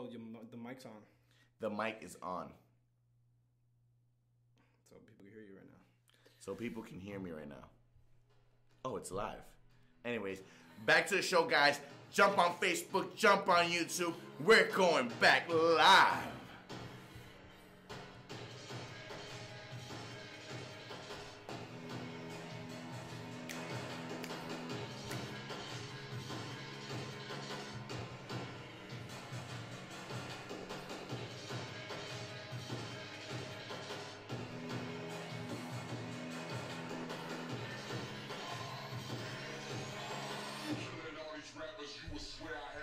Bro, the mic's on. The mic is on. So people can hear you right now. So people can hear me right now. Oh, it's live. Anyways, back to the show, guys. Jump on Facebook, jump on YouTube. We're going back live.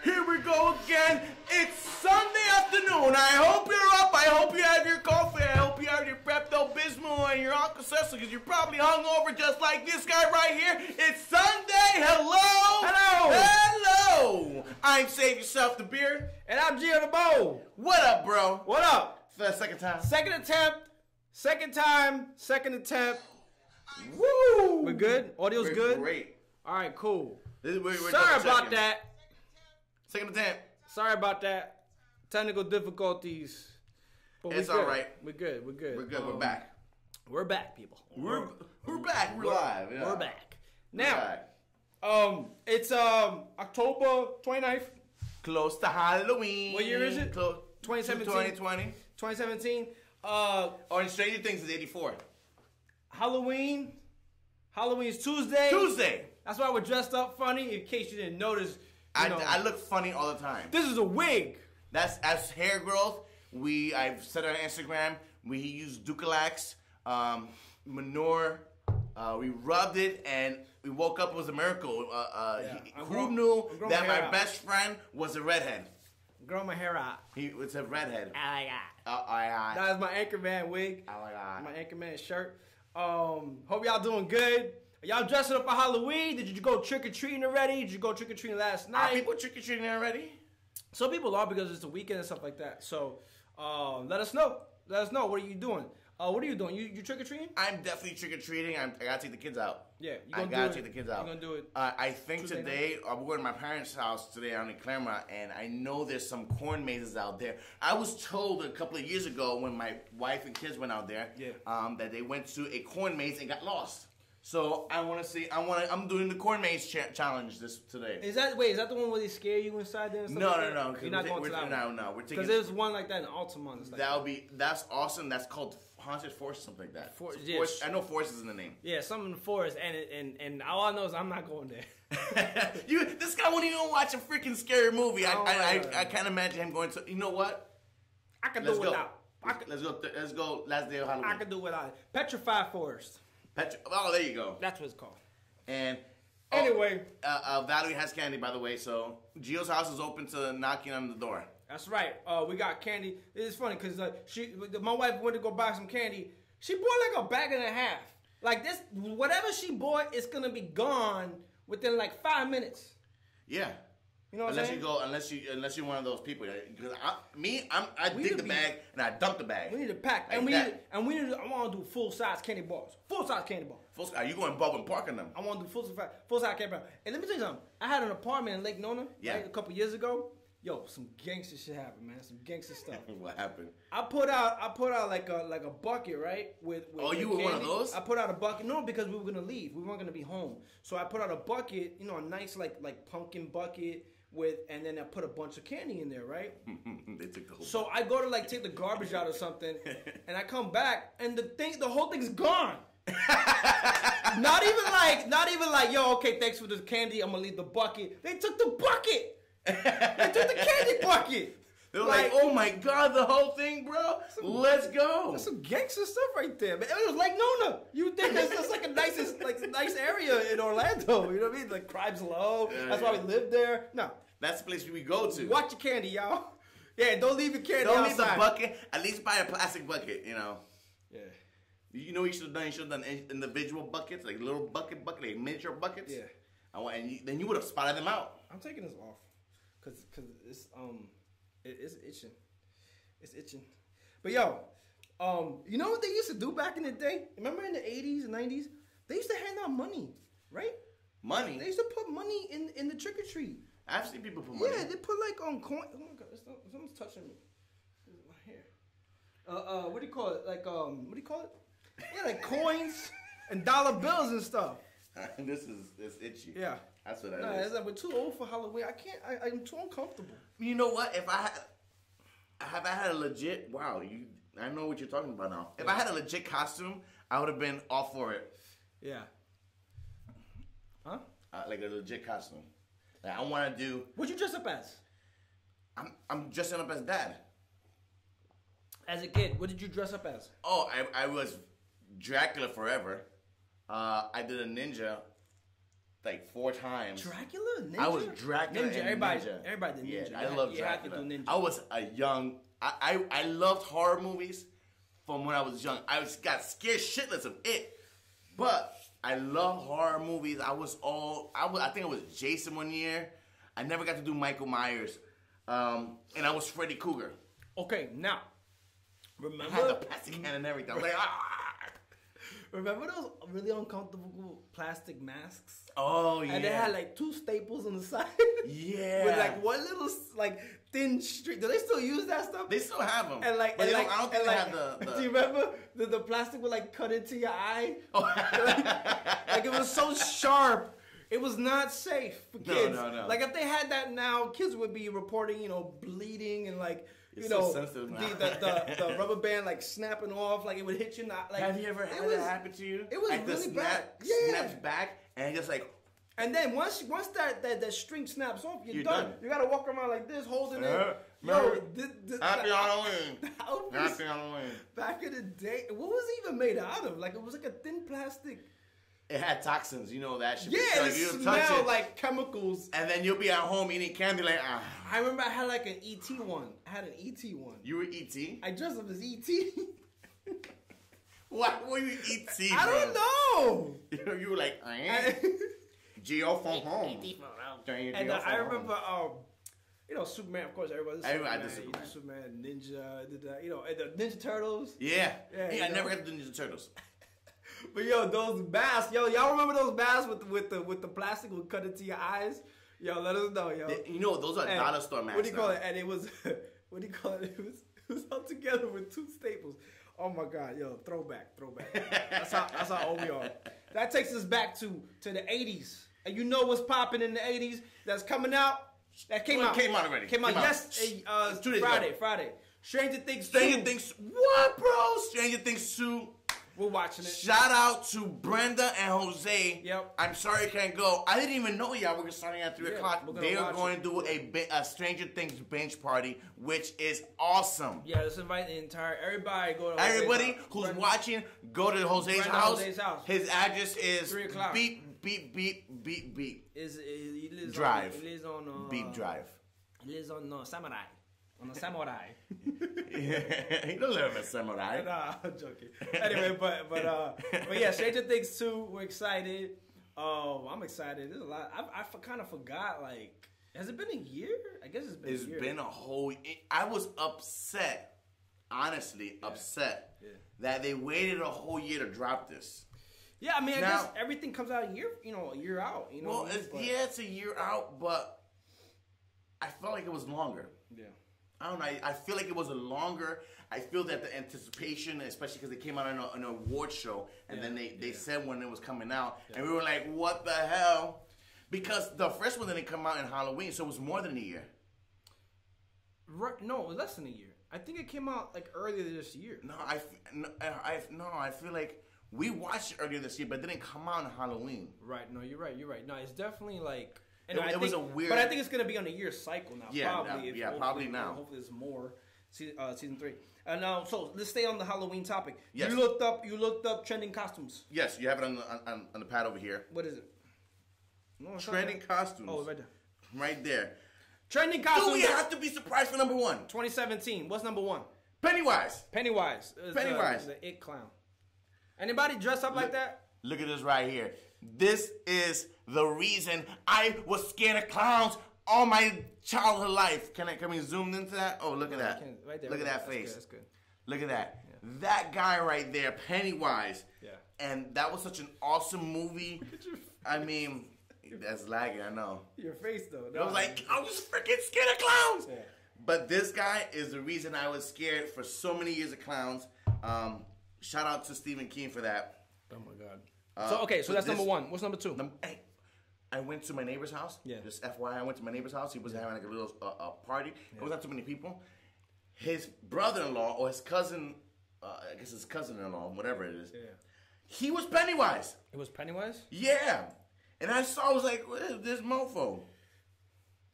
Here we go again. It's Sunday afternoon. I hope you're up. I hope you have your coffee. I hope you have your Pepto-Bismol and your Alka-Seltzer because you're probably hungover just like this guy right here. It's Sunday. Hello. Hello. Hello. I'm Savier the Beer. And I'm Gio the Bow. What up, bro? What up? For the second time. Second attempt. Second time. Second attempt. Woo. We're good? Audio's We're good? Great. All right, cool. We're Sorry about that. Second attempt. Sorry about that. Technical difficulties. But It's good. all right. We're good. We're good. We're good. We're back. We're back, people. We're back. We're live. Yeah. We're back. Now, it's October 29th. Close to Halloween. What year is it? 2017. 2020. 2017. And Stranger Things is 84. Halloween's Tuesday. Tuesday. That's why we're dressed up funny, in case you didn't notice. I look funny all the time. This is a wig. That's as hair growth. I've said on Instagram, we use Ducalax, manure. We rubbed it and we woke up. It was a miracle. Who knew that my best friend was a redhead? Grow my hair out. He was a redhead. Oh my god. Oh my god. That is my Anchorman wig. Oh my god. My Anchorman shirt. Hope y'all doing good. Are y'all dressing up for Halloween? Did you go trick-or-treating already? Did you go trick-or-treating last night? Are people trick-or-treating already? Some people are because it's the weekend and stuff like that. So let us know. Let us know. What are you doing? What are you doing? You trick-or-treating? I'm definitely trick-or-treating. I gotta take the kids out. Yeah, I gotta take the kids out. You're gonna do it. I think today, we're going to my parents' house today out in Claremont, and I know there's some corn mazes out there. I was told a couple of years ago when my wife and kids went out there, that they went to a corn maze and got lost. So I want to see. I'm doing the corn maze challenge today. Is that the one where they scare you inside there? And stuff No. You're not going to that one. No. We're taking. Because there's one like that in Altamont. That's awesome. That's called Haunted Forest, something like that. Yes. I know Forest is in the name. Yeah, something in the forest, and all I know is I'm not going there. This guy won't even watch a freaking scary movie. I can't imagine him going to. You know what? I can do without. Let's go. Last day of Halloween. I can do without. Petrified Forest. Oh, there you go. That's what it's called. And anyway, Valerie has candy, by the way. So Gio's house is open to knocking on the door. That's right. We got candy. It's funny because my wife went to go buy some candy. She bought like a bag and a half. Like this, whatever she bought, it's gonna be gone within like 5 minutes. Yeah. You know what I'm saying? Unless you're one of those people. Because I dig the bag and I dump the bag. We need to pack. I want to do full size candy bars. Full size candy bars. Are you going Bob and Park on them? I want to do full size candy bars. And let me tell you something. I had an apartment in Lake Nona a couple years ago. Yo, some gangster shit happened, man. Some gangster stuff. What happened? I put out like a bucket, right? With you were candy. one of those? I put out a bucket. No, because we were gonna leave. We weren't gonna be home. So I put out a bucket, a nice like pumpkin bucket and then I put a bunch of candy in there, right? They took the whole. So I go to like take the garbage out or something, and I come back and the whole thing's gone. not even like, yo, okay, thanks for the candy. I'm gonna leave the bucket. They took the bucket. They took the candy bucket. They're like, oh my god, the whole thing, bro. Let's go. That's some gangster stuff right there, man. It was like Nona. You would think that's like a nice area in Orlando. You know what I mean? Like crime's low. That's why we live there. No, that's the place we go to. Watch your candy, y'all. Yeah, don't leave your candy outside. Don't leave the bucket. At least buy a plastic bucket. Yeah. You know what you should have done? You should have done individual buckets, like little bucket, like miniature buckets. Yeah. Then you would have spotted them out. I'm taking this off because it's itching. It's itching. But yo, you know what they used to do back in the day? Remember in the 80s and 90s? They used to hand out money, right? Money? They used to put money in the trick or treat. I've seen people put money. Yeah, they put like on coin. Oh my god, Someone's touching me. My hair. What do you call it? Like what do you call it? Yeah, like coins and dollar bills and stuff. It's itchy. Yeah. That's what that nah, is. it's like we're too old for Halloween. I can't. I'm too uncomfortable. You know what? If I had a legit I know what you're talking about now. If I had a legit costume, I would have been all for it. Yeah. Huh? Like a legit costume. Like I want to do. What'd you dress up as? I'm dressing up as Dad. As a kid, what did you dress up as? Oh, I was Dracula forever. I did a ninja like 4 times. Dracula? Ninja? I was Dracula ninja. and everybody, ninja. Everybody did ninja. Yeah, I love Dracula. You have to do ninja. I was a young. I loved horror movies from when I was young. I got scared shitless of it, but I love horror movies. I think it was Jason one year. I never got to do Michael Myers, and I was Freddy Krueger. Okay, now remember I had the plastic hand and everything. I was like, remember those really uncomfortable plastic masks? Oh yeah. And they had like 2 staples on the side. Yeah. With like one little like thin streak. Do they still use that stuff? They still have them. And like, but and I don't think they have the. Do you remember the plastic would like cut into your eye? Oh. like it was so sharp. It was not safe for kids. No. Like if they had that now, kids would be reporting, bleeding and like. It's so sensitive now. the rubber band like snapping off, like it would hit you. Not like. Have you ever had that happen to you? It was like really the bad. snaps back and just like. And then once that string snaps off, you're done. You gotta walk around like this, holding it. Happy Halloween. Happy Halloween. Back in the day, what was it even made out of? Like it was like a thin plastic. It had toxins, you know that shit. Yeah, it smelled like chemicals. And then you'll be at home eating candy like, I remember I had like an ET one. I had an ET one. You were ET? I dressed up as ET. Why were you ET, I don't know. You were like, Geo from home. And I remember, Superman, of course, everybody did Superman. Superman, Ninja, did that, and the Ninja Turtles. Yeah, I never got to do Ninja Turtles. But those masks, y'all remember those masks with the plastic would cut into your eyes? Yo, let us know, yo. Those are dollar store masks. What do you call it? And it was, what do you call it? It was held together with 2 staples. Oh my God, yo, throwback. That's how old we are. That takes us back to the 80s. And you know what's popping in the 80s that's coming out? That came out. Came out already. Came out Friday. Stranger Things 2. What, bro? Stranger Things 2. We're watching it. Shout out to Brenda and Jose. Yep. I'm sorry I can't go. I didn't even know y'all were starting at 3 o'clock. They are going to do a Stranger Things binge party, which is awesome. Yeah, let's invite everybody. Everybody who's watching, go to Jose's house. His address is 3 o'clock. Beep. He lives Drive. He lives on Beep Drive. He lives on Samurai. On a Samurai. He don't live in Samurai. Nah, I'm joking. Anyway, but yeah, Stranger Things 2. We're excited. I'm excited. There's a lot. I kind of forgot. Like, has it been a year? I guess it's been. It's a year. been a whole. I was upset. Honestly, upset that they waited a whole year to drop this. Yeah, I mean, I guess everything comes out a year out. Well, it's a year out, but I felt like it was longer. Yeah. I don't know. I feel like it was a longer. I feel that the anticipation, especially because they came out on an award show, and then they said when it was coming out, and we were like, "What the hell?" Because the first one didn't come out in Halloween, so it was more than a year. Right? No, it was less than a year. I think it came out like earlier this year. No, I feel like we watched it earlier this year, but it didn't come out on Halloween. Right? No, you're right. No, it's definitely like. It was a weird. But I think it's going to be on a year cycle now. Yeah, probably. Probably now. Hopefully, there's more. Season 3. So let's stay on the Halloween topic. Yes. You looked up trending costumes. Yes, you have it on the pad over here. What is it? No, trending costumes. Oh, right there. Right there. Trending costumes. Do we have to be surprised for number 1? 2017. What's number 1? Pennywise. Pennywise. The It Clown. Anybody dress up like that? Look at this right here. This is the reason I was scared of clowns all my childhood life. Can we zoom into that? Oh, look at that. Right there. Look at that face. That's good. Look at that. Yeah. That guy right there, Pennywise. Yeah. And that was such an awesome movie. I mean, that's lagging, I know. Your face, though. No, I was freaking scared of clowns. Yeah. But this guy is the reason I was scared for so many years of clowns. Shout out to Stephen King for that. Oh my God. So that's number one. What's number two? Hey, I went to my neighbor's house. Yeah. Just FYI, I went to my neighbor's house. He was having like a little party. There was not too many people. His brother-in-law or his cousin, I guess his cousin-in-law, whatever it is. Yeah. He was Pennywise. It was Pennywise? Yeah. And I was like, what is this mofo? Oh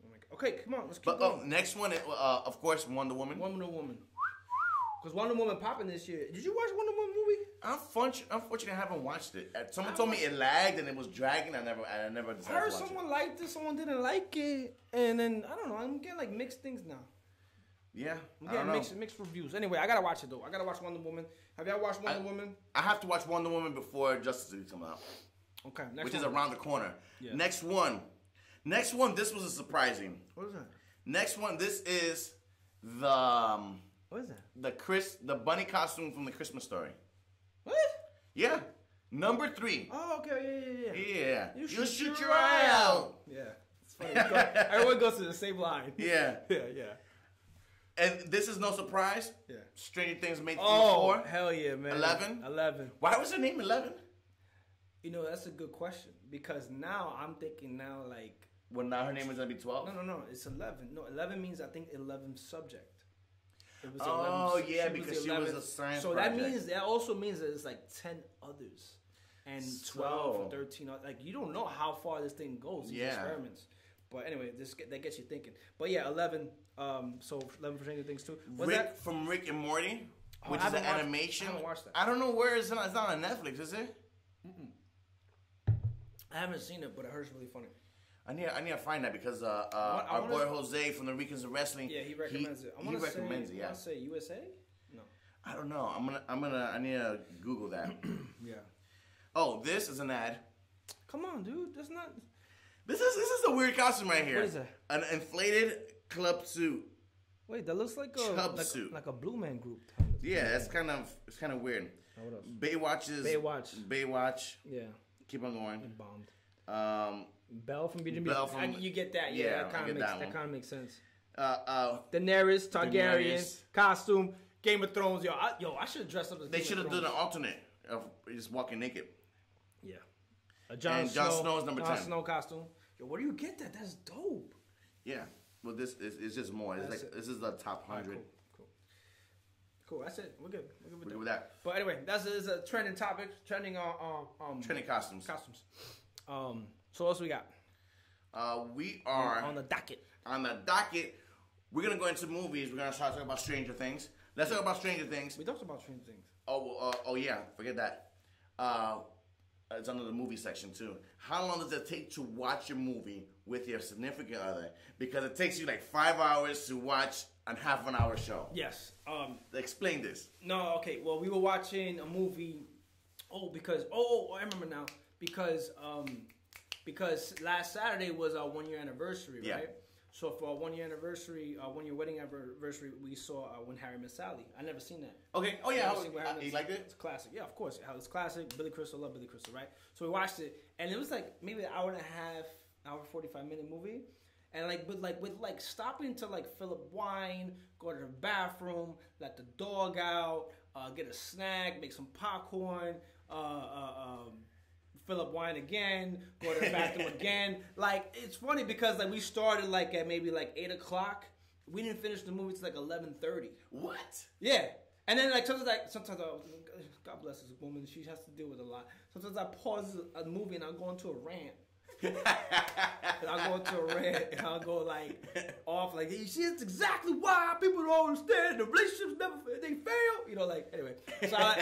my God. Okay, come on, let's keep going. Next one, of course, Wonder Woman. Wonder Woman. Because Wonder Woman popping this year. Did you watch Wonder Woman movie? Unfortunately, I haven't watched it. Someone told me it lagged and it was dragging. I never decided to I heard watch someone liked it, someone didn't like it. And then, I don't know, I'm getting like mixed things now. Yeah, I'm getting mixed reviews. Anyway, I gotta watch it though. I gotta watch Wonder Woman. Have y'all watched Wonder Woman? I have to watch Wonder Woman before Justice League comes out. Okay, which is around the corner. Yeah. Next one. This was a surprising. What is that? Next one. This is the what is that? The bunny costume from the Christmas Story. What? Yeah. Number 3. Oh, okay, yeah. Yeah. You shoot your eye out. Yeah. It's funny. Everyone goes to the same line. Yeah. Yeah. And this is no surprise. Yeah. Stranger Things made Oh, 4. hell yeah, man. 11. Why was her name 11? You know, that's a good question. Because now I'm thinking like... Well, now her name is going to be 12? No. It's 11. No, 11 means, I think, 11 subject. It was 11, yeah, because she was a science So project. that also means that it's like 10 others. And 12 or 13. Like, you don't know how far this thing goes, these experiments. But anyway, that gets you thinking. But yeah, 11. So 11 for Stranger Things too. From Rick and Morty, which is an animation. I haven't watched that. I don't know where it's not on Netflix, is it? I haven't seen it, but I heard it's really funny. I need to find that because our boy Jose from the Ricans of Wrestling. Yeah, he recommends it. He recommends it. Yeah. I want to say USA. No. I don't know. I need to Google that. Yeah. Oh, this is an ad. Come on, dude. That's not. This is a weird costume right here. What is that? An inflated club suit. Wait, that looks like suit. like a Blue Man Group. Yeah, it's kind of weird. What else? Baywatch. Yeah. Keep on going. It bombed. Belle from BGB. You get that? Yeah, that kind of makes sense. Daenerys Targaryen costume. Game of Thrones. I should have dressed up as. They should have done an alternate of just walking naked. Yeah. Jon Snow is number 10. Jon Snow costume. Yo, where do you get that? That's dope. Yeah. Well, this is just more. This is the top 100. Right, cool. That's it. We're good. We're good with that. But anyway, that's a trending topic. Trending trending costumes. So what else we got? We are on the docket. On the docket, we're gonna go into movies. We're gonna start talking about Stranger Things. Let's talk about Stranger Things. We talked about Stranger Things. Oh yeah, forget that. It's under the movie section too. How long does it take to watch a movie with your significant other? Because it takes you like 5 hours to watch a half an hour show. Yes. Explain this. No, okay. Well, we were watching a movie. I remember now. Because last Saturday was our 1 year anniversary, right? Yeah. So for our 1 year anniversary, 1 year wedding anniversary, we saw When Harry Met Sally. I never seen that. Okay. Oh yeah. You liked it? It's classic. Yeah, of course. It's classic. Billy Crystal, love Billy Crystal, right? So we watched it, and it was like maybe an hour and a half, hour 45-minute movie, and with stopping to like fill up wine, go to the bathroom, let the dog out, get a snack, make some popcorn, fill up wine again, go to the bathroom again. Like, it's funny because like we started like at maybe like 8 o'clock. We didn't finish the movie till like 11:30. What? Yeah. And then like sometimes God bless this woman, she has to deal with a lot. Sometimes I pause a movie and I'll go into a rant. And I'll go like off like, see, it's exactly why people don't understand the relationships they fail. You know, like, anyway. So I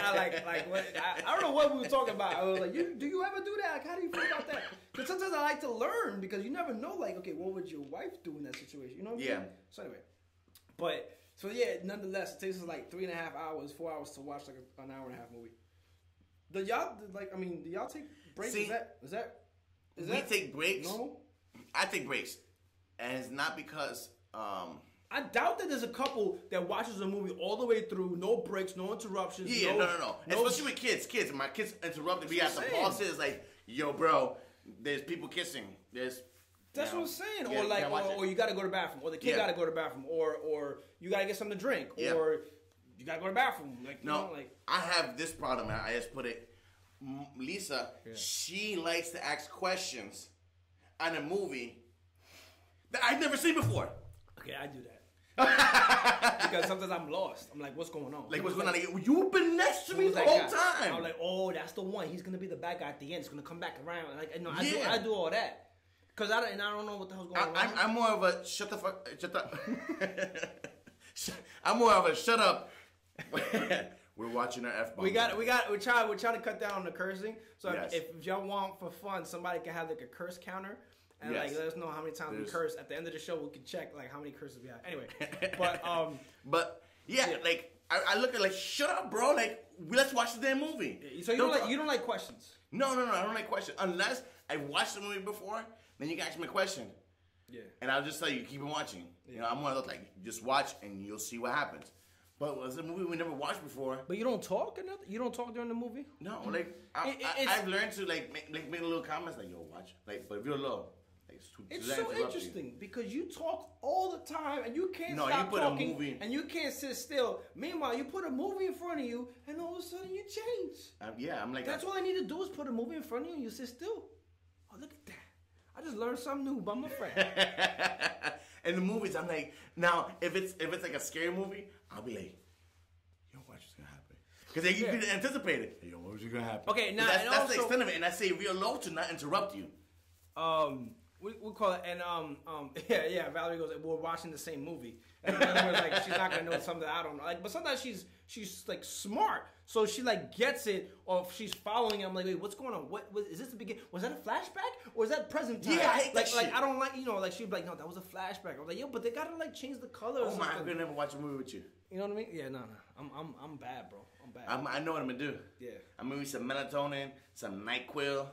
don't know what we were talking about. I was like, do you ever do that? Like, how do you feel about that? Because sometimes I like to learn because you never know, like, okay, what would your wife do in that situation? You know what I'm saying? So anyway. So yeah, nonetheless, it takes us like 3.5 hours, 4 hours to watch like an hour and a half movie. Do y'all take breaks? See, Is that we take breaks. Normal? I take breaks, and it's not because. I doubt that there's a couple that watches a movie all the way through, no breaks, no interruptions. Yeah, no. Especially with kids. My kids interrupted. We have to pause it. It's like, yo, bro, there's people kissing. There's That's what I'm saying. Yeah, or like, or you got to go to the bathroom, or the kid got to go to the bathroom, or you got to get something to drink, or you got to go to the bathroom. Like, you know, like I have this problem. I just put it. Lisa, she likes to ask questions on a movie that I've never seen before. Okay, I do that. Because sometimes I'm lost. I'm like, what's going on? Like, what's going on? You've been next to me the whole time. I'm like, oh, that's the one. He's gonna be the bad guy at the end. He's gonna come back around. Like, you know, I do all that. Cause I don't know what the hell's going on. I'm more of a shut up. I'm more of a shut up. We're watching our F-bomb. We're trying to cut down on the cursing. So if y'all want for fun, somebody can have like a curse counter. And like let us know how many times we curse. At the end of the show, we can check like how many curses we have. Anyway, but like I look at like shut up, bro. Like let's watch the damn movie. So you don't like questions? No, I don't like questions unless I watched the movie before. Then you can ask me a question. Yeah. And I'll just tell you keep on watching. Yeah. You know, I'm one of those like just watch and you'll see what happens. But it's a movie we never watched before. But you don't talk or nothing? You don't talk during the movie? No, like I've learned to like make little comments like yo watch like but if you're low. It's so interesting because you talk all the time and you can't stop talking and you can't sit still. Meanwhile, you put a movie in front of you and all of a sudden you change. I'm like that's all I need to do is put a movie in front of you and you sit still. Oh, look at that! I just learned something new by my friend. And the movies, I'm like, now if it's like a scary movie, I'll be like, yo, what's gonna happen? Because you can anticipate it. Yo, what's gonna happen? Okay, now that's the extent of it, and I say real low to not interrupt you. We call it, and Valerie goes, we're watching the same movie. And in other words, like, she's not going to know something I don't know. Like, but sometimes she's like, smart. So she, like, gets it, or if she's following it, I'm like, wait, what's going on? What is this the beginning? Was that a flashback? Or is that present time? Yeah, I hate that shit. I don't like, you know, like, she'd be like, no, that was a flashback. I was like, yo, but they got to, like, change the color or something. I'm going to never watch a movie with you. You know what I mean? Yeah, no. I'm bad, bro. I'm bad. I know what I'm going to do. Yeah. I'm going to some melatonin, some NyQuil.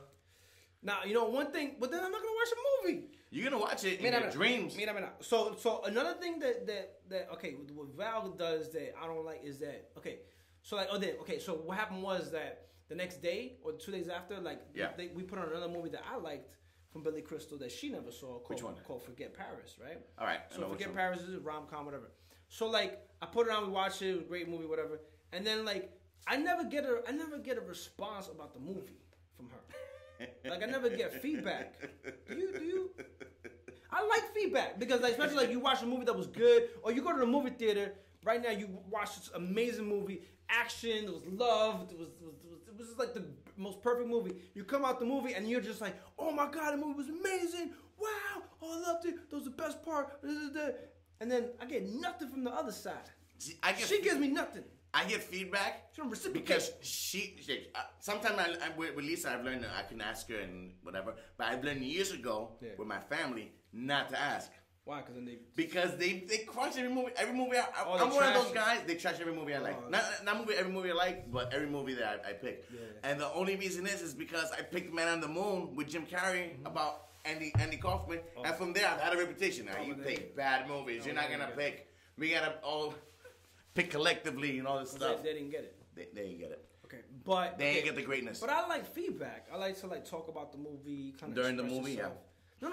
Now, you know, one thing, but then I'm not going to watch a movie. You're going to watch it in your dreams. So another thing that okay, what Val does that I don't like is that, okay, so like, so what happened was that the next day or 2 days after, like, we put on another movie that I liked from Billy Crystal that she never saw called Forget Paris, right? All right. So Forget Paris is a rom-com, whatever. So, like, I put it on, we watched it, it was a great movie, whatever. And then, like, I never get a response about the movie from her. Like, I never get feedback. Do you? I like feedback because, like, especially like you watch a movie that was good, or you go to the movie theater right now. You watch this amazing movie, action. It was love. It was just like the most perfect movie. You come out the movie and you're just like, oh my god, the movie was amazing. Wow, oh I loved it. That was the best part. And then I get nothing from the other side. She gives me nothing. I get feedback because she sometimes with Lisa I've learned that I can ask her and whatever, but I've learned years ago with my family not to ask. Why? Because they crush every movie. I'm one of those guys. They trash every movie I like. Not every movie I like, but every movie that I pick. Yeah. And the only reason is because I picked Man on the Moon with Jim Carrey about Andy Kaufman, and from there I've had a reputation. Now you pick bad movies. You're not gonna pick. We gotta all pick collectively and all this stuff. They didn't get it. They didn't get it. Okay, but they ain't get the greatness. But I like feedback. I like to like talk about the movie kind of during the movie. Yourself. No.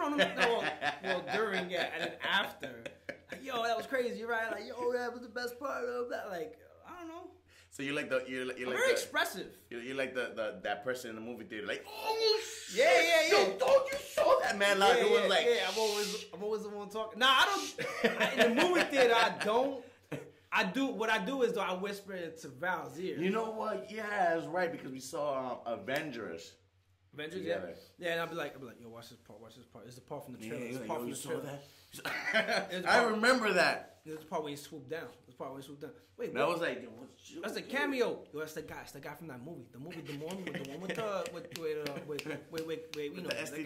Well, during and then after. Like, yo, that was crazy, right? Like, yo, that was the best part of that. Like, I don't know. So you like I'm very expressive. You like that person in the movie theater, like, oh yeah. Yo, don't you saw that man? Like, it was like, I'm always the one talking. Nah, I don't. In the movie theater, I don't. What I do is I whisper it to Val's ear. You know what? Yeah, that's right because we saw Avengers. Together. Yeah, and I'll be like, yo, watch this part. It's the part from the trailer. Yeah, you saw that? I remember that. There's the part where he swooped down. Wait, that was like, that's a cameo. Yo, that's the guy from that movie. The one with the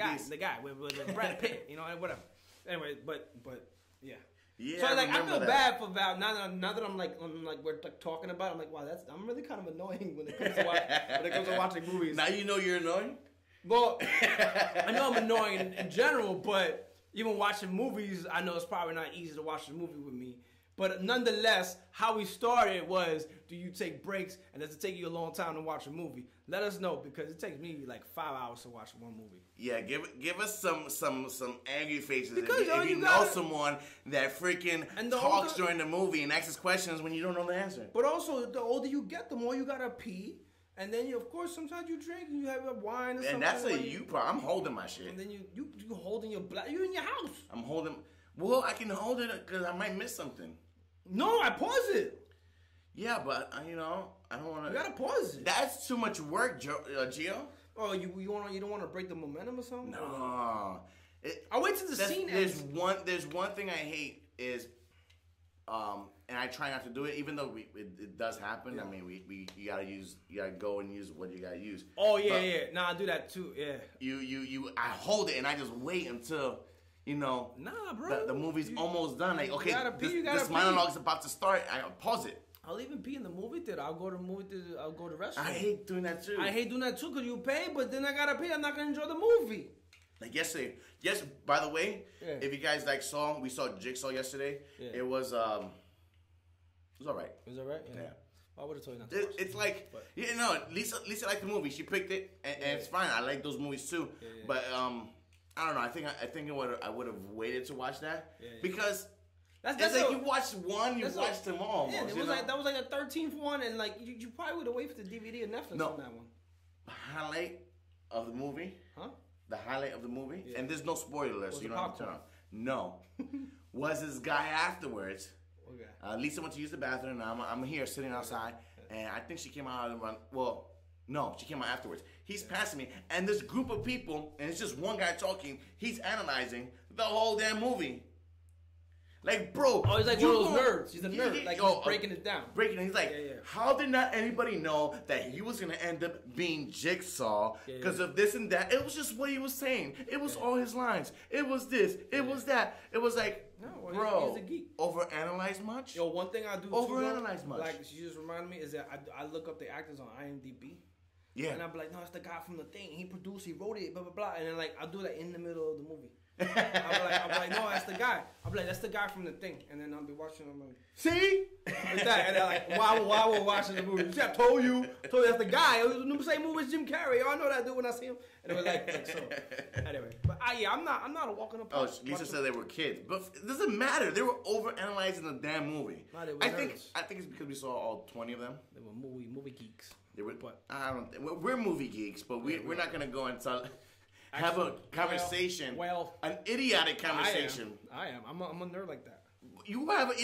guy with Brad Pitt. You know, and whatever. Anyway, but yeah. Yeah, so like I feel bad for Val now that I'm like we're like talking about it, I'm like, wow, I'm really kind of annoying when it comes to watching movies. Now you know you're annoying? Well, I know I'm annoying in general, but even watching movies, I know it's probably not easy to watch a movie with me But nonetheless, how we started was, do you take breaks, and does it take you a long time to watch a movie? Let us know, because it takes me like 5 hours to watch one movie. Yeah, give us some angry faces because, if you know someone that freaking talks during the movie and asks questions when you don't know the answer. But also, the older you get, the more you gotta pee. And then, of course, sometimes you drink and you have a wine or something. And that's a you problem. I'm holding my shit. And then you holding your you in your house. I'm holding. Well, I can hold it because I might miss something. No, I pause it. Yeah, but I don't want to. You gotta pause it. That's too much work, Gio. Oh, you don't want to break the momentum or something? No. I'll wait till the scene ends. There's one thing I hate is, and I try not to do it, even though it does happen. Yeah. I mean, you gotta go and use what you gotta use. Oh yeah. Nah, I do that too. Yeah. I hold it and I just wait until. Nah, bro. The movie's almost done. Like, okay, this monologue's about to start. I pause it. I'll even pee in the movie theater. I'll go to the movie theater. I'll go to the restaurant. I hate doing that too. Because you pay, but then I gotta pay. I'm not gonna enjoy the movie. Like yesterday. Yes. By the way, if you guys we saw Jigsaw yesterday. Yeah. It was all right. It was all right. Yeah. I would have told you not to watch it's like Lisa liked the movie. She picked it, and it's fine. I like those movies too. Yeah. But I don't know. I think I would have waited to watch that because that's like you watched one, you watched them all. Yeah, it was that was like a 13th one, and like you probably would have waited for the DVD or Netflix on that one. Highlight of the movie, the highlight of the movie, and there's no spoilers, so you don't have to turn on. No, was this guy afterwards? Okay. Lisa went to use the bathroom, and I'm here sitting outside, and I think she came out and run. Well. No, she came out afterwards. He's passing me, and this group of people, and it's just one guy talking. He's analyzing the whole damn movie. Like, bro. Oh, he's like one of those nerds. He's a nerd. Like, he's breaking it down. He's like, how did not anybody know that he was going to end up being Jigsaw because of this and that? It was just what he was saying. It was all his lines. It was this. It was that. It was like, bro, he's a geek. Overanalyze much? Yo, one thing I do overanalyze much. Like, she just reminded me is that I look up the actors on IMDb. Yeah. And I'm like, no, it's the guy from the thing. He produced, he wrote it, blah, blah, blah. And then, like, I'll do that in the middle of the movie. I'm like, no, that's the guy. I'm like, that's the guy from the thing. And then I'll be watching, I'm like, see? With that. And they're like, while we're watching the movie. See, I told you that's the guy. It was the same movie as Jim Carrey. Oh, I know that dude when I see him. And it was like so. Anyway. But I'm not a walking up. Oh, Lisa said they were kids. But it doesn't matter. They were overanalyzing the damn movie. No, I think it's because we saw all 20 of them. They were movie geeks. I don't think we're movie geeks, but we're not gonna go and have a conversation. An idiotic conversation. I am. I'm a nerd like that. You have an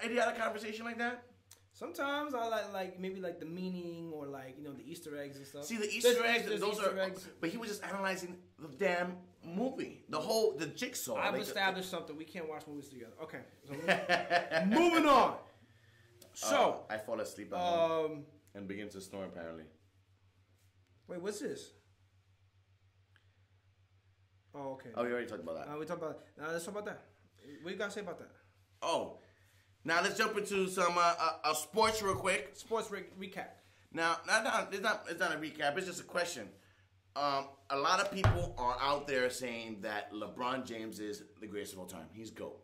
idiotic conversation like that? Sometimes I like maybe like the meaning or like the Easter eggs and stuff. See the Easter eggs, those Easter eggs. But he was just analyzing the damn movie, the Jigsaw. I've established something. We can't watch movies together. Okay, so moving on. So I fall asleep at home. And begin to snore, apparently. Wait, what's this? Oh, okay. Oh, we already talked about that. We talked about that. Now let's talk about that. What you got to say about that? Oh, now let's jump into some sports real quick. Sports recap. Now, it's not a recap. It's just a question. A lot of people are out there saying that LeBron James is the greatest of all time. He's GOAT.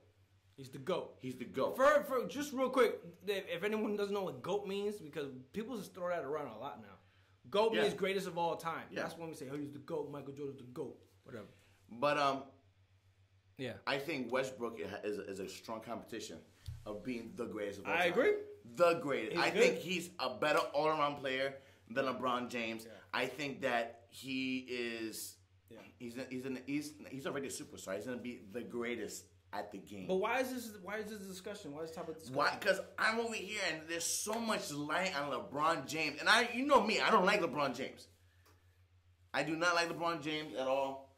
He's the GOAT. He's the GOAT. For just real quick, if anyone doesn't know what GOAT means, because people just throw that around a lot now. GOAT means greatest of all time. Yeah. That's when we say, oh, he's the GOAT. Michael Jordan's the GOAT. Whatever. But I think Westbrook is a strong competition of being the greatest of all time. I agree. The greatest. I think he's a better all-around player than LeBron James. Yeah. I think that he is. Yeah. He's already a superstar. He's gonna be the greatest at the game. But why is this discussion? Why is this topic discussion? Why? Because I'm over here and there's so much light on LeBron James. And you know me, I don't like LeBron James. I do not like LeBron James at all.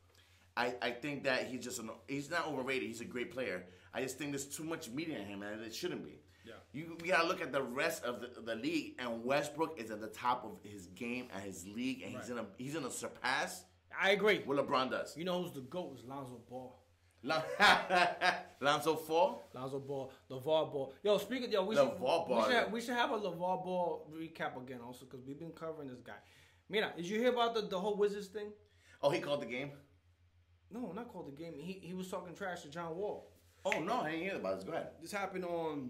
I think that he's not overrated. He's a great player. I just think there's too much media in him, and it shouldn't be. Yeah. We gotta look at the rest of the league, and Westbrook is at the top of his game and his league, and he's gonna surpass. I agree. What LeBron does. You know who's the GOAT? Is Lonzo Ball. Lonzo Ball? Lonzo Ball. LeVar Ball. Yo, speaking of, we should have a LeVar Ball recap again also, because we've been covering this guy. Mira, did you hear about the whole Wizards thing? Oh, he called the game? No, not called the game. He was talking trash to John Wall. Oh, no, I didn't hear about this. Go ahead. This happened on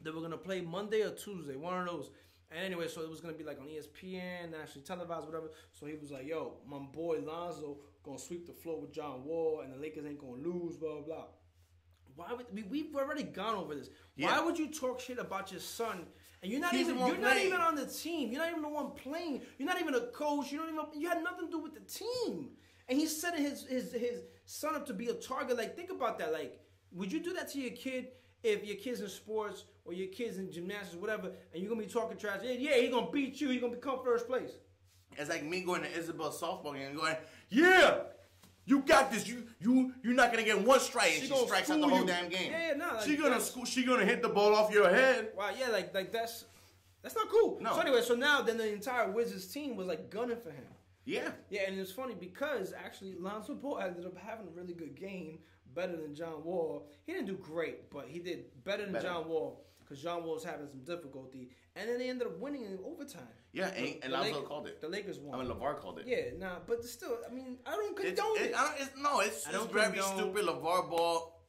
They were gonna play Monday or Tuesday, one of those. And anyway, so it was gonna be like on ESPN, nationally televised, whatever. So he was like, "Yo, my boy Lonzo gonna sweep the floor with John Wall, and the Lakers ain't gonna lose." Blah blah blah. Why would we've already gone over this? Yeah. Why would you talk shit about your son and you're not He's even the one you're not playing. even on the team? You're not even the one playing. You're not even a coach. You had nothing to do with the team. And he's setting his son up to be a target. Like, think about that. Like, would you do that to your kid if your kid's in sports or your kid's in gymnastics, whatever, and you're gonna be talking trash? Yeah, he's gonna beat you. He's gonna become first place. It's like me going to Isabel's softball game and going, "Yeah, you got this. You're not gonna get one strike, and she strikes out the whole damn game. Yeah, no. Like, she gonna hit the ball off your head. Wow, yeah, like that's not cool. No. So anyway, so now then the entire Wizards team was like gunning for him. Yeah. Yeah, and it's funny because actually Lonzo Ball ended up having a really good game, better than John Wall. He didn't do great, but he did better than John Wall because John Wall was having some difficulty, and then they ended up winning in overtime. Yeah, and Lonzo called it. The Lakers won. I mean, LeVar called it. Yeah, nah, but still, I mean, I don't condone it. It's very stupid. LeVar Ball,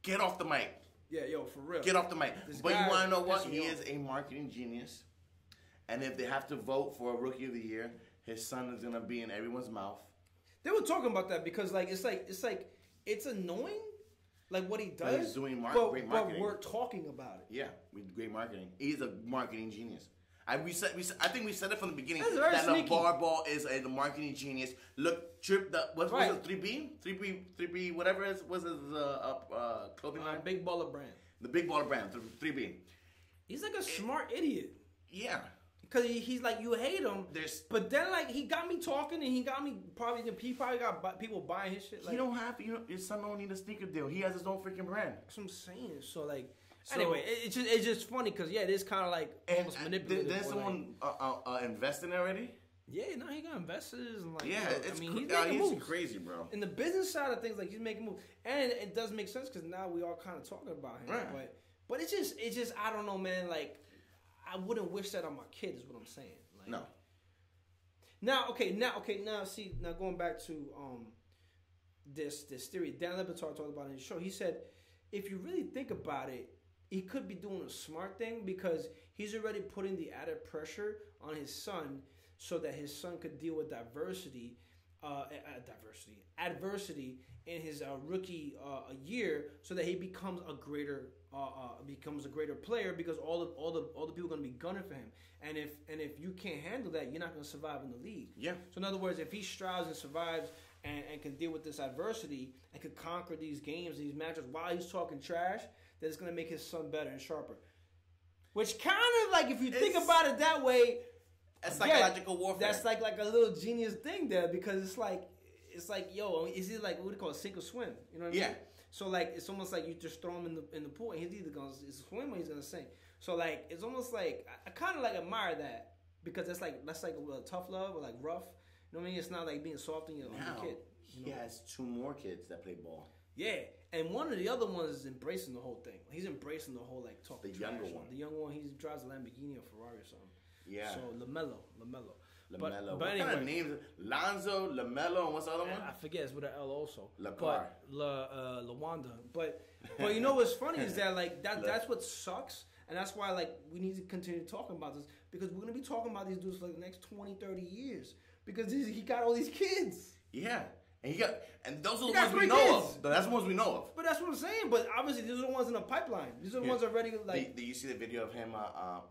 get off the mic. Yeah, yo, for real. Get off the mic. But you want to know what? He is is a marketing genius. And if they have to vote for a Rookie of the Year, his son is going to be in everyone's mouth. They were talking about that because, like, it's annoying, like, what he does. But he's doing great marketing. But we're talking about it. Yeah, with great marketing. He's a marketing genius. I think we said it from the beginning That's very that sneaky. LeVar Ball is a marketing genius. Look, what was it? 3B, whatever it was his clothing line. Big Baller Brand. The Big Baller Brand, 3B. He's like a smart idiot. Yeah. Because he's like, you hate him, but then like he got me talking and he probably got people buying his shit. Like, your son don't need a sneaker deal. He has his own freaking brand. That's what I'm saying. So like, anyway, it's just funny because it is kind of like almost manipulative. Did someone invest in it already? Yeah, no, he got investors and like, yeah, he's making moves. Crazy, bro. In the business side of things, like he's making moves, and it does make sense because now we all kind of talking about him. Right. But it's just I don't know, man. Like, I wouldn't wish that on my kid. Is what I'm saying. Like, no. Now going back to this theory Dan Le Batard talked about in his show. He said, if you really think about it, he could be doing a smart thing because he's already putting the added pressure on his son so that his son could deal with adversity in his rookie year, so that he becomes a greater player because all the people are going to be gunning for him. And if you can't handle that, you're not going to survive in the league. Yeah. So in other words, if he strives and survives and can deal with this adversity and can conquer these games, these matches while he's talking trash, then it's going to make his son better and sharper. Which kind of like, if you think about it that way, that's psychological warfare. That's like a little genius thing there because it's like, yo, is he like, what do you call it, sink or swim? You know what I mean? So like, it's almost like you just throw him in the pool and he's either gonna swim or he's gonna sink. So like, it's almost like I kind of like admire that because that's like a tough love or like rough. You know what I mean? It's not like being soft on your kid. He has 2 more kids that play ball. Yeah, and one of the other ones is embracing the whole thing. He's embracing the whole like talking. The younger one. The younger one, he drives a Lamborghini or Ferrari or something. Yeah. So LaMelo. But what anyway, kind of names? Lonzo, LaMelo, and what's the other one? I forget. It's with an L also. LaCar. LaWanda. But you know what's funny is that like that's what sucks, and that's why like we need to continue talking about this because we're gonna be talking about these dudes for like the next 20, 30 years because he got all these kids. Yeah. And those are the ones we know of. That's the ones we know of. But that's what I'm saying. But obviously, these are the ones in the pipeline. These are the ones already like. Do you see the video of him?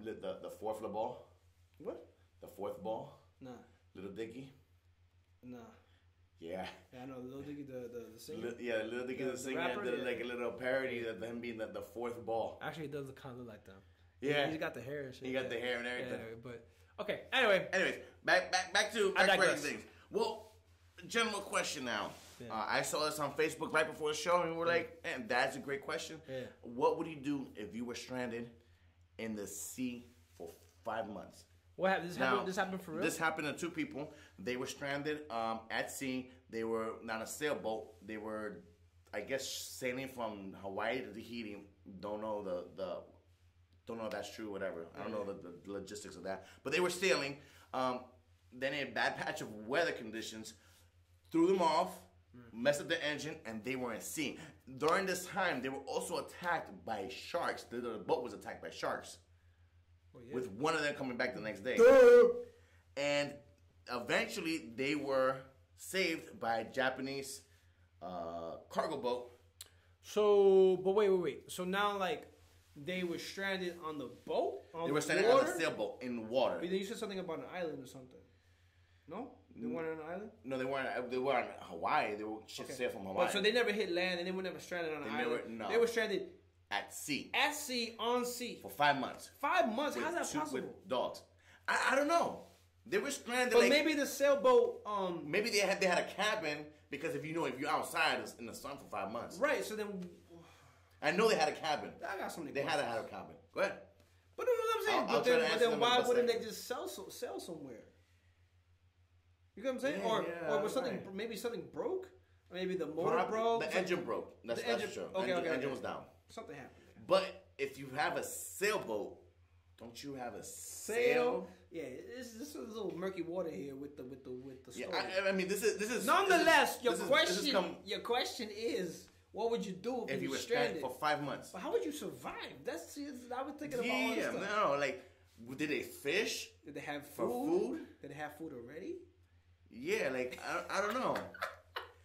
The fourth ball. What? The fourth ball. Nah. Little Dicky. Nah. Yeah. Yeah, I know Little Dicky, the singer. Little Dicky, the singer. Rapper, did like a little parody of him being the fourth ball. Actually, it does kind of look like them. Yeah. He's got the hair and shit. He got the hair and everything. Yeah, but okay. Anyways, back to things. Well. General question now. Yeah. I saw this on Facebook right before the show, and we were like, "Man, that's a great question. Yeah. What would you do if you were stranded in the sea for 5 months?" What happened? This happened for real? This happened to 2 people. They were stranded at sea. They were on a sailboat. They were, I guess, sailing from Hawaii to Tahiti. Don't know if that's true. Whatever. I don't know the logistics of that. But they were sailing. Then a bad patch of weather conditions threw them off. messed up the engine, and they were at sea. During this time, they were also attacked by sharks. The boat was attacked by sharks. Well, yeah. With one of them coming back the next day. And eventually, they were saved by a Japanese cargo boat. So, but wait. So now, like, they were stranded on the boat? They were stranded on a sailboat in the water. But then you said something about an island or something. No? They weren't on an island? No, they weren't. They were on Hawaii. They were sailed from Hawaii. But so they never hit land, and they were never stranded on an island? No. They were stranded... At sea. At sea, on sea. For 5 months. 5 months? How's that possible? With dogs. I don't know. They were stranded. But maybe the sailboat... Maybe they had a cabin, because if you're outside in the sun for 5 months. Right, so then... I know they had a cabin. I got something. They had to have a cabin. Go ahead. But you know what I'm saying? But then why wouldn't they just sell somewhere? You know what I'm saying? Yeah, or was something maybe something broke? Or maybe the motor broke. The engine broke. That's true. Okay, the engine was down. Something happened there. But if you have a sailboat, don't you have a sail? Yeah, this is a little murky water here with the story. Yeah, I mean this is. Nonetheless, your question is. What would you do if you were stranded for 5 months? But how would you survive? I was thinking about all this stuff. No, like, did they fish? Did they have food? For food? Did they have food already? Yeah, like, I don't know.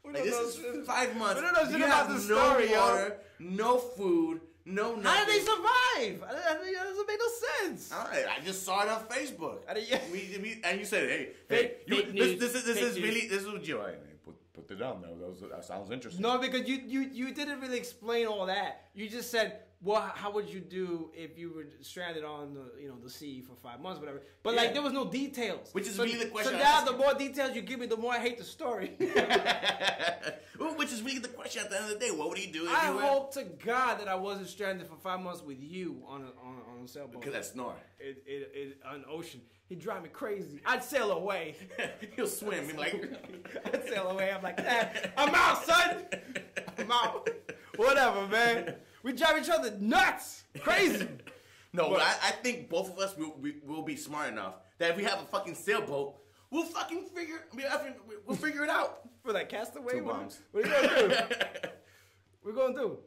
Like, this is 5 months. You have no water, no food, no nothing. How did they survive? That doesn't make no sense. I just saw it on Facebook. And you said, hey, fake news, this is what you put it down. That sounds interesting. No, because you didn't really explain all that. You just said, well, how would you do if you were stranded on the sea for 5 months, whatever? But like there was no details. Which is really the question. So now the more details you give me, the more I hate the story. Which is really the question at the end of the day. What would you do if I hope to God that I wasn't stranded for 5 months with you on a sailboat. Because that's snore. On the ocean. He'd drive me crazy. I'd sail away. He'll swim. I'd sail away. I'm like, I'm out, son. I'm out. Whatever, man. We drive each other nuts. Crazy. No, but I think both of us will be smart enough that if we have a fucking sailboat, we'll figure it out. For that castaway? 2 bombs. What are you going to do? We're going to do.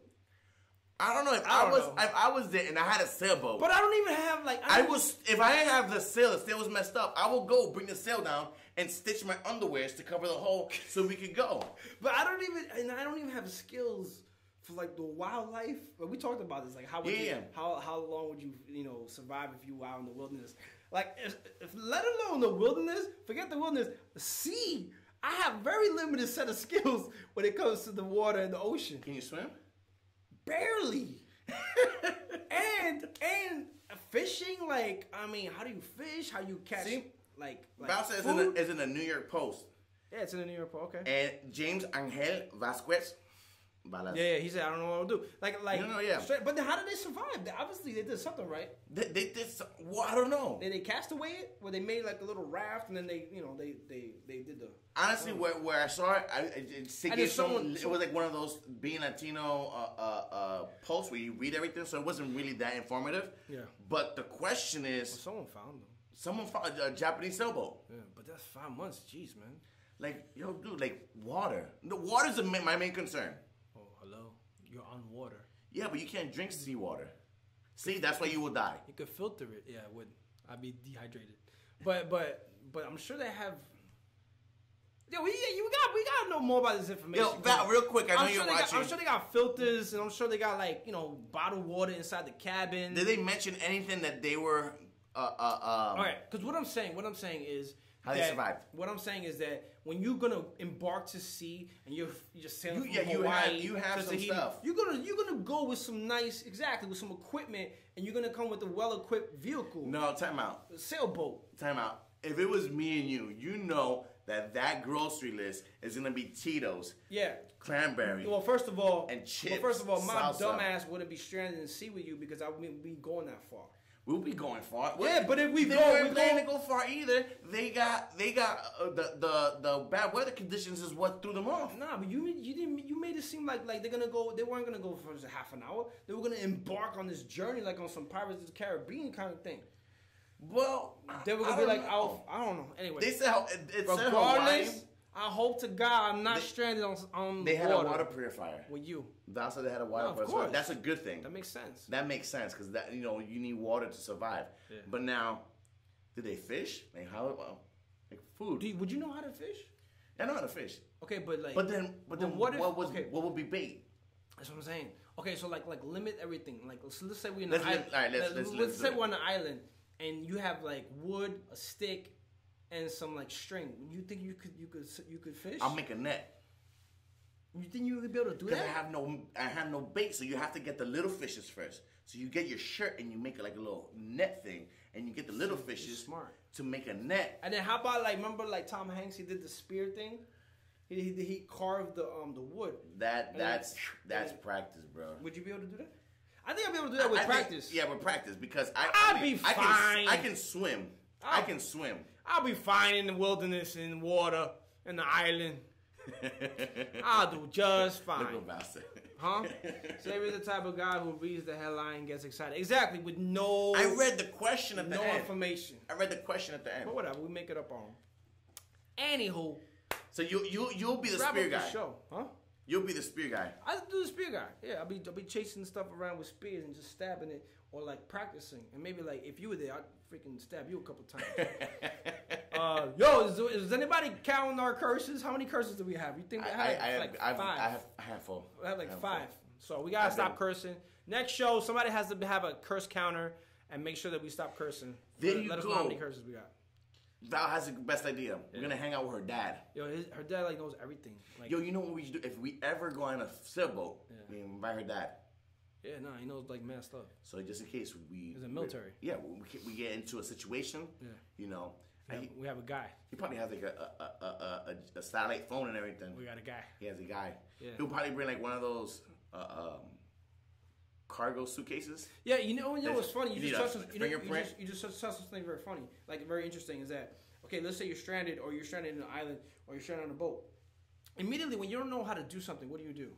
I don't know if I was there and I had a sailboat. But I don't even have if I didn't have the sail was messed up, I will go bring the sail down and stitch my underwears to cover the hole so we could go. But I don't even have skills for like the wildlife. But we talked about this, like how long would you survive if you were out in the wilderness? Like if let alone the wilderness, forget the wilderness, the sea. I have very limited set of skills when it comes to the water and the ocean. Can you swim? Barely. and fishing, like, I mean, how do you fish? How you catch? See, like Bowser is in the New York Post. Yeah, it's in the New York Post. Okay. And James Angel Vasquez. Yeah, he said, I don't know what to do. Yeah. But then how did they survive? Obviously, they did something, right? They did something. Well, I don't know. Did they castaway it? Where they made like a little raft and then they did the. Honestly, where I saw it, it was like one of those Being Latino posts where you read everything, so it wasn't really that informative. Yeah. But the question is, someone found them. Someone found a Japanese sailboat. Yeah, but that's 5 months. Jeez, man. Like, yo, dude, like water. The water's my main concern. Oh, hello. You're on water. Yeah, but you can't drink seawater. See, that's why you will die. You could filter it. Yeah, I wouldn't. I'd be dehydrated. But I'm sure they have. Yo, we gotta know more about this information. Yo, Val, real quick, I know you're watching. I'm sure they got filters, and I'm sure they got like bottled water inside the cabin. Did they mention anything that they were? All right, because what I'm saying is how they survived. What I'm saying is that when you're gonna embark to sea and you're just sailing from you Hawaii, have some stuff. You're gonna go with some with some equipment, and you're gonna come with a well-equipped vehicle. No, time out. A sailboat. Time out. If it was me and you know that grocery list is gonna be Tito's. Yeah. Cranberry. Well, first of all, and chips. Well, first of all, my salsa. dumbass wouldn't be stranded in the sea with you because I wouldn't be going that far. We'll be going far. Yeah, but if we weren't planning to go far either. They got the bad weather conditions is what threw them off. Nah, but you made it seem like they weren't gonna go for just half an hour. They were gonna embark on this journey like on some Pirates of the Caribbean kind of thing. Well, they were gonna be like, I don't know. Anyway, they said it said Hawaii. I hope to God I'm not stranded on They water. had a water purifier. With you. That's why they had a water purifier. Of course. That's a good thing. That makes sense. That makes sense because that you need water to survive. Yeah. But now, did they fish? Like how? Like food? Would you know how to fish? I know how to fish. Okay, but like. But then what would be bait? That's what I'm saying. Okay, so like limit everything. Like let's say we're in Let's an island. all right, let's say we're on an island and you have like wood, a stick, and some like string. You think you could fish? I'll make a net. You think you would be able to do that? Because I have no bait, so you have to get the little fishes first. So you get your shirt and you make it like a little net thing, and you get the little fishes to make a net. And then how about like remember like Tom Hanks, he did the spear thing. He carved the wood. That's practice, bro. Would you be able to do that? I think I'd be able to do that with practice. Yeah, with practice because I'd be fine. I can swim. I can swim. I'll be fine in the wilderness, in water, in the island. I'll do just fine. Look what Val said. Huh? Savier's the type of guy who reads the headline and gets excited. Exactly, with no... I read the question at the end. No information. I read the question at the end. But whatever, we make it up on. Anywho. So you'll be the spear guy. Show, huh? You'll be the spear guy. I'll do the spear guy. Yeah, I'll be chasing stuff around with spears and just stabbing it or like practicing. And maybe like if you were there, I'd freaking stab you a couple times. Is anybody counting our curses? How many curses do we have? You think we have five? I have a handful. We have like five. So we gotta stop cursing. Next show, somebody has to have a curse counter and make sure that we stop cursing. Let us know how many curses we got. Val has the best idea. We're gonna hang out with her dad. Yo, her dad like knows everything. Like, yo, you know what we should do? If we ever go on a sailboat, we invite her dad. Yeah, no, he knows like mad stuff. So just in case he's in the military. We get into a situation. Yeah. You know, we have a guy. He probably has like a satellite phone and everything. We got a guy. He has a guy. Yeah. He'll probably bring like one of those cargo suitcases. Yeah, you know what's funny? You just touched something very funny, like very interesting. Is that okay? Let's say you're stranded, or you're stranded in an island, or you're stranded on a boat. Immediately, when you don't know how to do something, what do?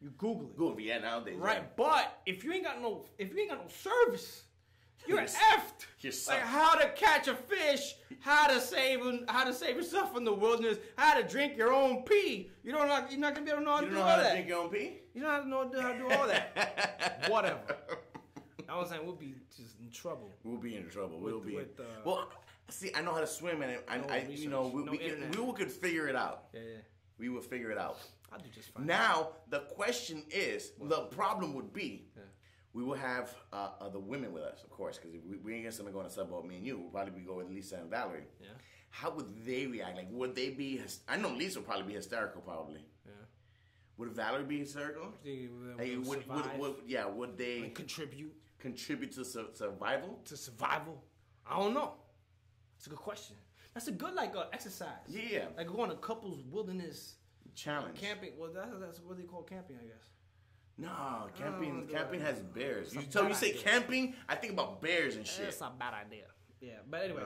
You Google it. Google, yeah, nowadays. Right, yeah. But if you ain't got no service, you're effed. You're like how to catch a fish, how to save yourself in the wilderness, how to drink your own pee. You're not gonna be able to know how to do all that. You don't know how to drink your own pee? You don't know how to do all that. Whatever. I was saying we'll be just in trouble. We'll be in trouble. Well, see, I know how to swim, and we could figure it out. Yeah. We will figure it out. I'll do just fine. Now the question is, the problem would be, we will have the women with us, of course, because we ain't gonna go on a subboat. Me and you, we'll probably go with Lisa and Valerie. Yeah. How would they react? Like, would they be? I know Lisa would probably be hysterical, probably. Yeah. Would Valerie be hysterical? Would they contribute to survival? To survival? I don't know. That's a good question. That's a good exercise. Yeah. Like going to couples wilderness challenge. Camping. Well, that's what they call camping, I guess. No, camping has bears. You say camping, I think about bears and shit. That's a bad idea. Yeah, but anyway.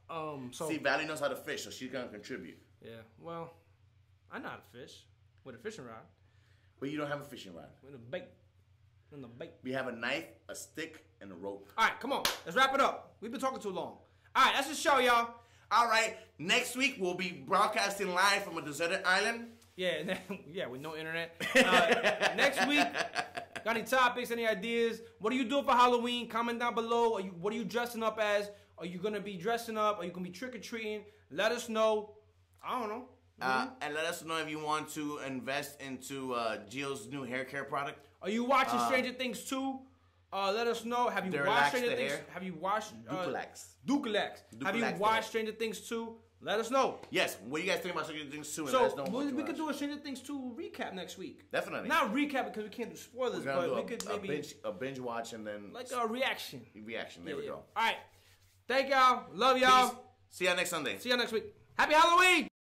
No. So see, Valley knows how to fish, so she's gonna contribute. Yeah. Well, I know how to fish with a fishing rod. But you don't have a fishing rod. With a bait. In the bait. We have a knife, a stick, and a rope. All right, come on. Let's wrap it up. We've been talking too long. All right, that's the show, y'all. All right, next week we'll be broadcasting live from a deserted island. Yeah, with no internet. Next week, got any topics, any ideas? What are you doing for Halloween? Comment down below. What are you dressing up as? Are you going to be dressing up? Are you going to be trick-or-treating? Let us know. I don't know. And let us know if you want to invest into Gio's new hair care product. Are you watching Stranger Things 2? Let us know. Have you watched Stranger Things? Have you watched Dukalex? Have you watched Stranger Things 2? Let us know. Yes. What do you guys think about Stranger Things 2? So we could do a Stranger Things 2 recap next week. Definitely. Not recap because we can't do spoilers, but we could maybe a binge watch and then like a reaction. There we go. All right. Thank y'all. Love y'all. Peace. See y'all next Sunday. See y'all next week. Happy Halloween.